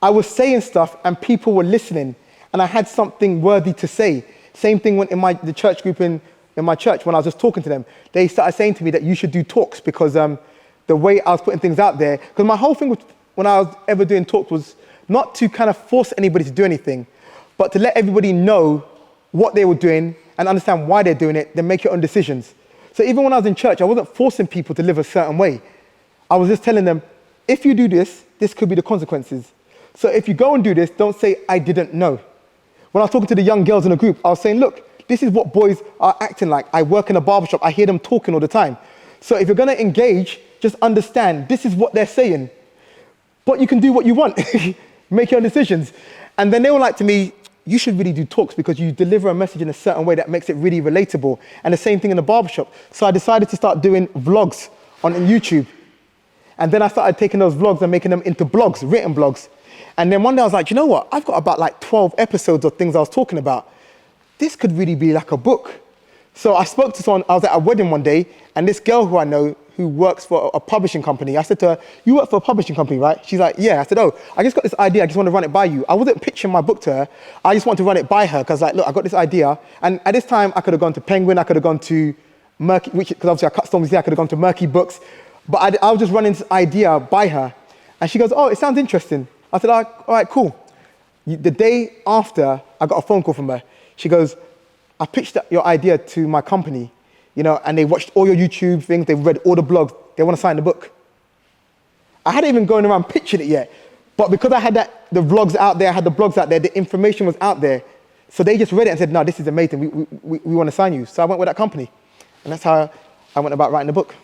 I was saying stuff and people were listening and I had something worthy to say. Same thing when the church group in my church, when I was just talking to them, they started saying to me that you should do talks because the way I was putting things out there, because my whole thing when I was ever doing talks was not to kind of force anybody to do anything, but to let everybody know what they were doing and understand why they're doing it, then make your own decisions. So even when I was in church, I wasn't forcing people to live a certain way. I was just telling them, if you do this, this could be the consequences. So if you go and do this, don't say, I didn't know. When I was talking to the young girls in the group, I was saying, look, this is what boys are acting like. I work in a barbershop. I hear them talking all the time. So if you're going to engage, just understand this is what they're saying. But you can do what you want. Make your own decisions. And then they were like to me, you should really do talks because you deliver a message in a certain way that makes it really relatable. And the same thing in the barbershop. So I decided to start doing vlogs on YouTube. And then I started taking those vlogs and making them into blogs, written blogs. And then one day I was like, you know what? I've got about like 12 episodes of things I was talking about. This could really be like a book. So I spoke to someone, I was at a wedding one day, and this girl who I know who works for a publishing company, I said to her, you work for a publishing company, right? She's like, yeah. I said, oh, I just got this idea. I just want to run it by you. I wasn't pitching my book to her. I just want to run it by her because like, look, I got this idea. And at this time, I could have gone to Penguin. I could have gone to Murky, because obviously I cut Stormzy's here. I could have gone to Murky Books. But I was just running this idea by her. And she goes, oh, it sounds interesting. I said, all right, cool. The day after, I got a phone call from her. She goes, I pitched your idea to my company, you know, and they watched all your YouTube things, they read all the blogs, they want to sign the book. I hadn't even gone around pitching it yet, but because I had the vlogs out there, I had the blogs out there, the information was out there, so they just read it and said, no, this is amazing, we want to sign you. So I went with that company, and that's how I went about writing the book.